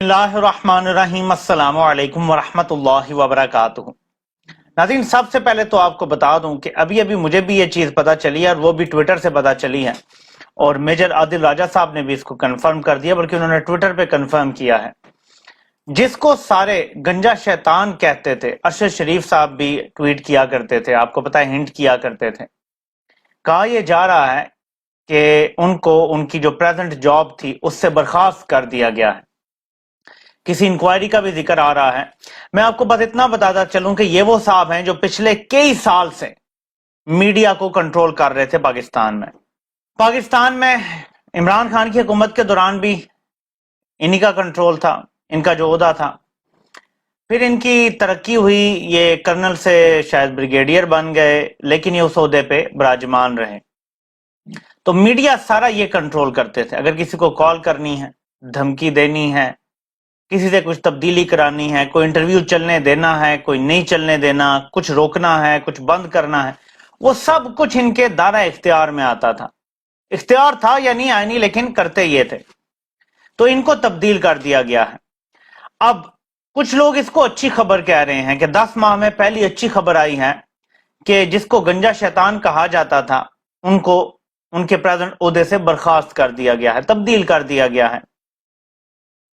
बिस्मिल्लाहिर्रहमानिर्रहीम। अस्सलामु अलैकुम वरहमतुल्लाहि वबरकातुहू। नाज़रीन, सबसे पहले तो आपको बता दूं कि अभी अभी मुझे भी ये चीज़ पता चली है और वो भी ट्विटर से पता चली है, और मेजर आदिल राजा साहब ने भी इसको कंफर्म कर दिया, बल्कि उन्होंने ट्विटर पे कंफर्म किया है। जिसको सारे गंजा शैतान कहते थे, अरशद शरीफ साहब भी ट्वीट किया करते थे, आपको पता है, हिंट किया करते थे। कहा यह जा रहा है कि उनको उनकी जो प्रेजेंट जॉब थी उससे बर्खास्त कर दिया गया है। किसी इंक्वायरी का भी जिक्र आ रहा है। मैं आपको बस इतना बताता चलूं कि ये वो साहब हैं जो पिछले कई साल से मीडिया को कंट्रोल कर रहे थे पाकिस्तान में इमरान खान की हुकूमत के दौरान भी इन्हीं का कंट्रोल था, इनका जो ओहदा था। फिर इनकी तरक्की हुई, ये कर्नल से शायद ब्रिगेडियर बन गए, लेकिन ये उस ओहदे पे विराजमान रहे। तो मीडिया सारा ये कंट्रोल करते थे। अगर किसी को कॉल करनी है, धमकी देनी है, किसी से कुछ तब्दीली करानी है, कोई इंटरव्यू चलने देना है, कोई नहीं चलने देना, कुछ रोकना है, कुछ बंद करना है, वो सब कुछ इनके दायरा इख्तियार में आता था। इख्तियार था या नहीं आईनी, लेकिन करते ये थे। तो इनको तब्दील कर दिया गया है। अब कुछ लोग इसको अच्छी खबर कह रहे हैं कि 10 माह में पहली अच्छी खबर आई है कि जिसको गंजा शैतान कहा जाता था उनको उनके प्रेजेंट ओहदे से बर्खास्त कर दिया गया है, तब्दील कर दिया गया है।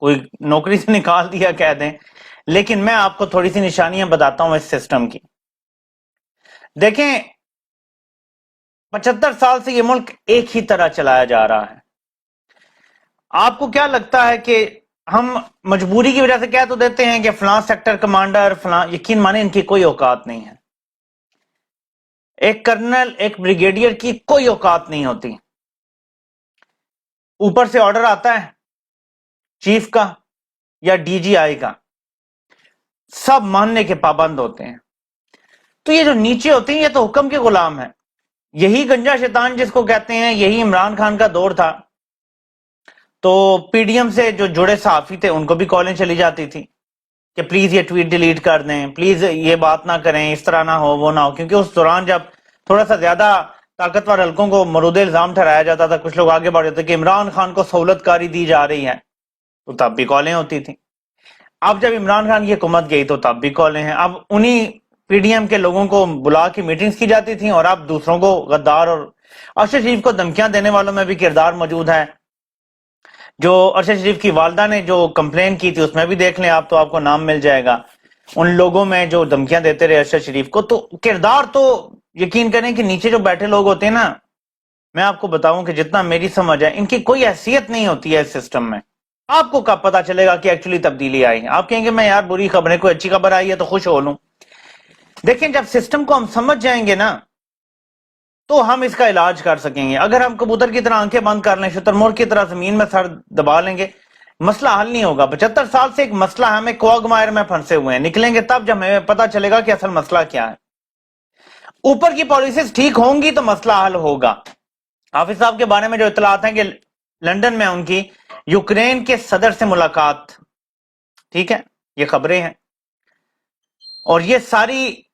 कोई नौकरी से निकाल दिया कह दें, लेकिन मैं आपको थोड़ी सी निशानियां बताता हूं इस सिस्टम की। देखें, 75 साल से ये मुल्क एक ही तरह चलाया जा रहा है। आपको क्या लगता है कि हम मजबूरी की वजह से कह तो देते हैं कि फलां सेक्टर कमांडर फलां, यकीन माने इनकी कोई औकात नहीं है। एक कर्नल, एक ब्रिगेडियर की कोई औकात नहीं होती। ऊपर से ऑर्डर आता है चीफ का या डीजीआई का, सब मानने के पाबंद होते हैं। तो ये जो नीचे होते हैं ये तो हुक्म के गुलाम है। यही गंजा शैतान जिसको कहते हैं, यही इमरान खान का दौर था। तो पीडीएम से जो जुड़े सहाफी थे उनको भी कॉलें चली जाती थी कि प्लीज ये ट्वीट डिलीट कर दें, प्लीज ये बात ना करें, इस तरह ना हो, वो ना हो। क्योंकि उस दौरान जब थोड़ा सा ज्यादा ताकतवर हल्कों को मरूद इल्जाम ठहराया जाता था, कुछ लोग आगे बढ़ जाते कि इमरान खान को सहूलतकारी दी जा रही है, तो तब भी कॉलें होती थी। अब जब इमरान खान की हुकूमत गई तो तब भी कॉलें हैं। अब उन्हीं पीडीएम के लोगों को बुला के मीटिंग्स की जाती थी, और अब दूसरों को गद्दार और अरशद शरीफ को धमकियां देने वालों में भी किरदार मौजूद है। जो अरशद शरीफ की वालदा ने जो कंप्लेन की थी उसमें भी देख लें आप, तो आपको नाम मिल जाएगा उन लोगों में जो धमकियां देते रहे अरशद शरीफ को। तो किरदार तो यकीन करें कि नीचे जो बैठे लोग होते हैं ना, मैं आपको बताऊं कि जितना मेरी समझ है इनकी कोई हैसियत नहीं होती है इस सिस्टम में। आपको कब पता चलेगा कि एक्चुअली तब्दीली आई है? आप कहेंगे मैं यार बुरी खबरें, कोई अच्छी खबर आई है तो खुश हो लूं। देखें, जब सिस्टम को हम समझ जाएंगे ना तो हम इसका इलाज कर सकेंगे। अगर हम कबूतर की तरह आंखें बंद कर लें, शुतुरमुर्ग की तरह जमीन में सर दबा लेंगे, मसला हल नहीं होगा। 75 साल से एक मसला है, हमें क्वागमायर में फंसे हुए हैं। निकलेंगे तब जब हमें पता चलेगा कि असल मसला क्या है। ऊपर की पॉलिसीज ठीक होंगी तो मसला हल होगा। हाफिज साहब के बारे में जो इतलात हैं कि लंदन में उनकी यूक्रेन के सदर से मुलाकात, ठीक है, ये खबरें हैं, और ये सारी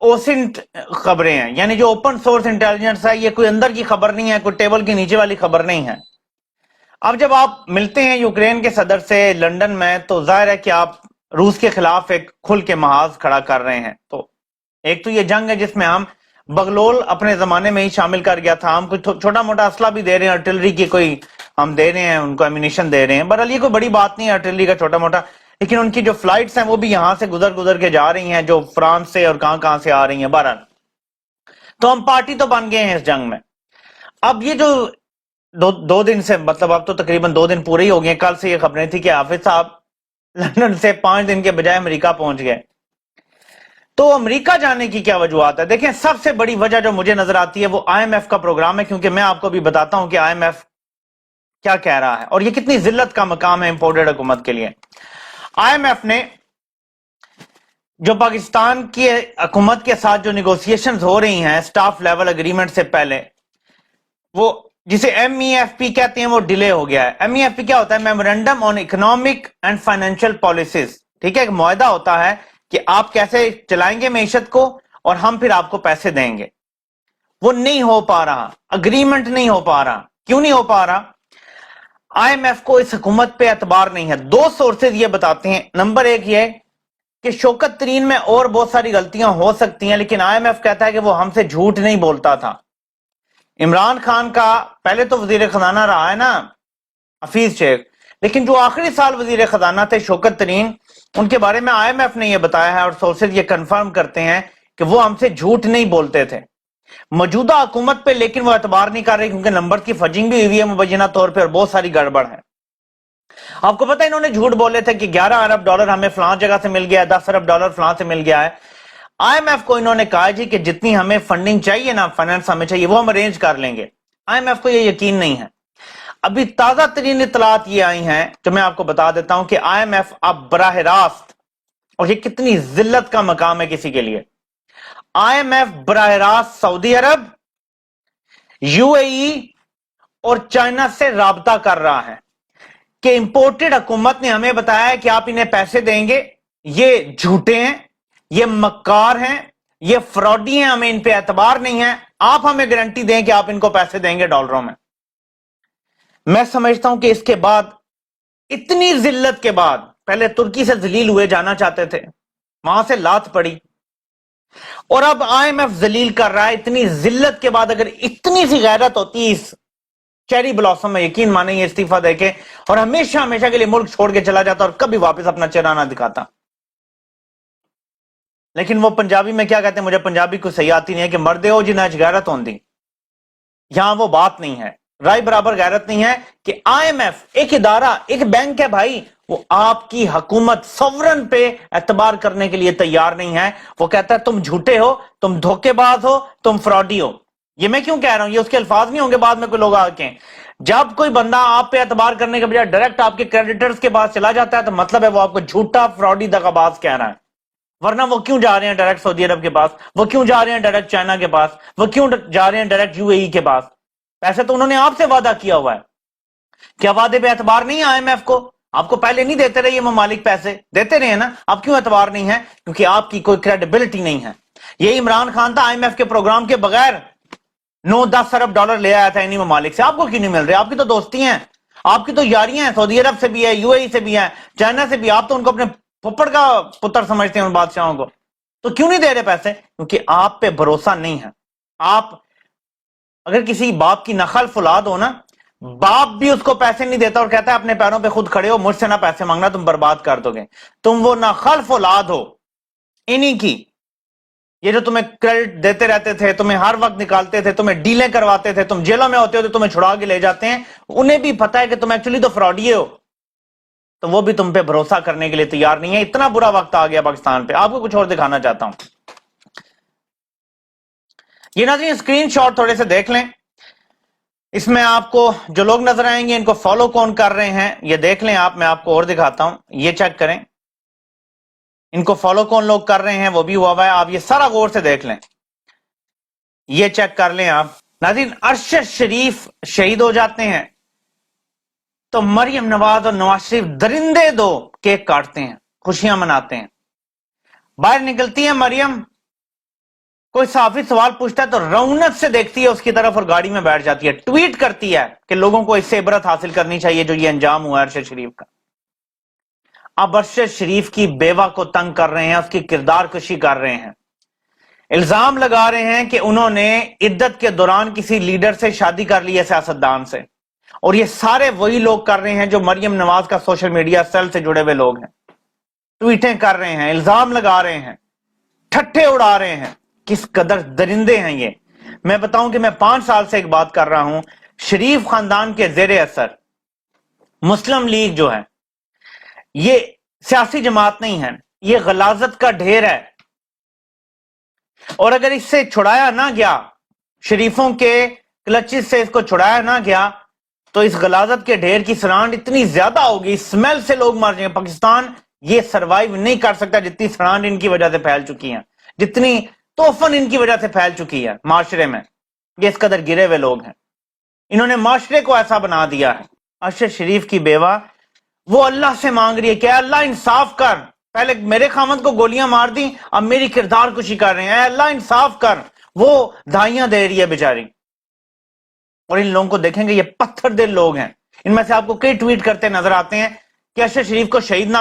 ओसिंट खबरें हैं, यानी जो ओपन सोर्स इंटेलिजेंस है। ये कोई अंदर की खबर नहीं है, कोई टेबल के नीचे वाली खबर नहीं है। अब जब आप मिलते हैं यूक्रेन के सदर से लंदन में, तो जाहिर है कि आप रूस के खिलाफ एक खुल के महाज खड़ा कर रहे हैं। तो एक तो ये जंग है जिसमें हम बगलोल अपने जमाने में ही शामिल कर गया था, हम कुछ छोटा मोटा असला भी दे रहे हैं, आर्टिलरी की कोई हम दे रहे हैं, उनको एमिनेशन दे रहे हैं। बहरहाल ये कोई बड़ी बात नहीं है आर्टिलरी का छोटा मोटा, लेकिन उनकी जो फ्लाइट्स हैं वो भी यहां से गुजर गुजर के जा रही हैं, जो फ्रांस से और कहां से आ रही हैं। बहरहाल तो हम पार्टी तो बन गए हैं इस जंग में। अब ये जो दो दिन से, मतलब अब तो तकरीबन 2 दिन पूरे ही हो गए, कल से ये खबरें थी कि हाफिज साहब लंदन से 5 दिन के बजाय अमेरिका पहुंच गए। तो अमेरिका जाने की क्या वजूहत है? देखें, सबसे बड़ी वजह जो मुझे नजर आती है वो आईएमएफ का प्रोग्राम है। क्योंकि मैं आपको भी बताता हूं कि आईएमएफ क्या कह रहा है और ये कितनी जिल्लत का मकाम है इंपोर्टेड हुकूमत के लिए। आईएमएफ ने जो पाकिस्तान की हुकूमत के साथ जो निगोशिएशंस हो रही हैं स्टाफ लेवल एग्रीमेंट से पहले, वो जिसे एमईएफपी कहते हैं, वो डिले हो गया है। एमईएफपी क्या होता है? Memorandum on economic and financial policies. ठीक है, एक मुआहदा होता है कि आप कैसे चलाएंगे मईशत को और हम फिर आपको पैसे देंगे। वो नहीं हो पा रहा, अग्रीमेंट नहीं हो पा रहा। क्यों नहीं हो पा रहा? IMF को इस हुकूमत पे एतबार नहीं है। दो सोर्सेज ये बताते हैं। नंबर एक ये कि शौकत तरीन में और बहुत सारी गलतियां हो सकती हैं, लेकिन IMF कहता है कि वो हमसे झूठ नहीं बोलता था। इमरान खान का पहले तो वजीर खजाना रहा है ना हफीज शेख, लेकिन जो आखिरी साल वजीर खजाना थे शौकत तरीन, उनके बारे में IMF ने यह बताया है और सोर्सेज ये कंफर्म करते हैं कि वो हमसे झूठ नहीं बोलते थे मौजूदा हुकूमत पे, लेकिन वो एतबार नहीं कर रहे क्योंकि नंबर की फजिंग भी हुई है मुबैना तौर पे और बहुत सारी गड़बड़ है। आपको पता है इन्होंने झूठ बोले थे कि 11 अरब डॉलर हमें फलां जगह से मिल गया है, 10 अरब डॉलर फलां से मिल गया है। IMF को इन्होंने कहा जी कि जितनी हमें फंडिंग चाहिए ना, फाइनेंस हमें चाहिए, वो हम अरेंज कर लेंगे। IMF को ये यकीन नहीं है। अभी ताजा तरीन इतलात ये आई हैं जो मैं आपको बता देता हूं कि IMF अब बराह रास्त, और ये कितनी जिल्लत का मकाम है किसी के लिए, IMF बराह रास्त सऊदी अरब, UAE और चाइना से राबता कर रहा है कि इंपोर्टेड हुकूमत ने हमें बताया है कि आप इन्हें पैसे देंगे, ये झूठे हैं, ये मक्कार हैं, ये फ्रॉडी हैं, हमें इन पे एतबार नहीं है, आप हमें गारंटी दें कि आप इनको पैसे देंगे डॉलरों में। मैं समझता हूं कि इसके बाद, इतनी जिल्लत के बाद, पहले तुर्की से जलील हुए जाना चाहते थे, वहां से लात पड़ी, और अब IMF जलील कर रहा है। इतनी जिल्लत के बाद अगर इतनी सी गैरत होती इस चेरी ब्लॉसम में, यकीन माने ये इस्तीफा देके और हमेशा हमेशा के लिए मुल्क छोड़ के चला जाता और कभी वापस अपना चेहरा ना दिखाता। लेकिन वो पंजाबी में क्या कहते हैं, मुझे पंजाबी को सही आती नहीं है, कि मर्दे हो जिन्हें गैरत होती। यहां वो बात नहीं है, राय बराबर गैरत नहीं है कि IMF एक इदारा, एक बैंक है भाई, वो आपकी हुकूमत सॉवरन पे एतबार करने के लिए तैयार नहीं है। वो कहता है तुम झूठे हो, तुम धोखेबाज हो, तुम फ्रॉडी हो। ये मैं क्यों कह रहा हूं, ये उसके अल्फाज नहीं होंगे बाद में कोई लोग आके। जब कोई बंदा आप पे एतबार करने के बजाय डायरेक्ट आपके क्रेडिटर्स के पास चला जाता है तो मतलब है वो आपको झूठा फ्रॉडी दगाबाज कह रहा है। वरना वो क्यों जा रहे हैं डायरेक्ट सऊदी अरब के पास, वो क्यों जा रहे हैं डायरेक्ट चाइना के पास, वो क्यों जा रहे हैं डायरेक्ट UAE के पास? पैसे तो उन्होंने आपसे वादा किया हुआ है। क्या वादे पे एतबार नहीं है IMF को? आपको पहले नहीं देते रहे ये ममालिक, पैसे देते रहे ना, अब क्यों एतबार नहीं है? क्योंकि आपकी कोई क्रेडिबिलिटी नहीं है। ये इमरान खान था IMF के प्रोग्राम के बगैर 9-10 अरब डॉलर ले आया था इन्हीं ममालिक से। आपको क्यों नहीं मिल रहे? आपकी तो दोस्ती हैं, आपकी तो यारियां हैं, सऊदी अरब से भी है, UAE से भी है, चाइना से भी। आप तो उनको अपने फुप्पड़ का पुत्र समझते हैं उन बादशाहों को, तो क्यों नहीं दे रहे पैसे? क्योंकि आप पे भरोसा नहीं है। आप अगर किसी बाप की नखल फुलाद हो ना, बाप भी उसको पैसे नहीं देता और कहता है अपने पैरों पे खुद खड़े हो, मुझसे ना पैसे मांगना, तुम बर्बाद कर दोगे। तुम वो नखल फुलाद हो इन्हीं की, ये जो तुम्हें क्रेडिट देते रहते थे, तुम्हें हर वक्त निकालते थे, तुम्हें डीलें करवाते थे, तुम जेलों में होते हो तो तुम्हें छुड़ा के ले जाते हैं। उन्हें भी पता है कि तुम एक्चुअली तो फ्रॉडी हो, तो वो भी तुम पे भरोसा करने के लिए तैयार नहीं है। इतना बुरा वक्त आ गया पाकिस्तान पे। आपको कुछ और दिखाना चाहता हूं, ये नाज़रीन स्क्रीनशॉट थोड़े से देख लें। इसमें आपको जो लोग नजर आएंगे इनको फॉलो कौन कर रहे हैं ये देख लें आप। मैं आपको और दिखाता हूं, ये चेक करें, इनको फॉलो कौन लोग कर रहे हैं वो भी हुआ है। आप ये सारा गौर से देख लें, ये चेक कर लें आप। नाज़रीन अरशद शरीफ शहीद हो जाते हैं तो मरियम नवाज और नवाज शरीफ दरिंदे दो केक काटते हैं, खुशियां मनाते हैं। बाहर निकलती है मरियम, कोई साफी सवाल पूछता है तो रौनक से देखती है उसकी तरफ और गाड़ी में बैठ जाती है, ट्वीट करती है कि लोगों को इससे इबरत हासिल करनी चाहिए जो ये अंजाम हुआ है अरशद शरीफ का। अब अरशद शरीफ की बेवा को तंग कर रहे हैं, उसकी किरदार कशी कर रहे हैं, इल्जाम लगा रहे हैं कि उन्होंने इद्दत के दौरान किसी लीडर से शादी कर ली है, सियासतदान से। और ये सारे वही लोग कर रहे हैं जो मरियम नवाज का सोशल मीडिया सेल से जुड़े हुए लोग हैं। ट्वीटें कर रहे हैं, इल्जाम लगा रहे हैं, ठट्ठे उड़ा रहे हैं। किस कदर दरिंदे हैं ये। मैं बताऊं कि मैं 5 साल से एक बात कर रहा हूं, शरीफ खानदान के जेरे असर मुस्लिम लीग जो है ये सियासी जमात नहीं है, ये गलाजत का ढेर है। और अगर इससे छुड़ाया ना गया, शरीफों के क्लचेस से इसको छुड़ाया ना गया तो इस गलाजत के ढेर की सरांड इतनी ज्यादा होगी, स्मेल से लोग मर जाएंगे। पाकिस्तान ये सरवाइव नहीं कर सकता जितनी सरांड इनकी वजह से फैल चुकी है, जितनी तोफन इनकी वजह से फैल चुकी है माशरे में। ये इस कदर गिरे हुए लोग हैं, इन्होंने माशरे को ऐसा बना दिया है। अरशद शरीफ की बेवा वो अल्लाह से मांग रही है कि अल्लाह इंसाफ कर, पहले मेरे खामद को गोलियां मार दी, अब मेरी किरदार कुशी कर रहे हैं, अल्लाह इंसाफ कर। वो धाइयां दे रही है बेचारी। और इन लोगों को देखेंगे, ये पत्थर दिल लोग हैं, ان میں سے آپ کو کئی ٹویٹ کرتے نظر آتے ہیں کہ اشرف شریف کو شہید نہ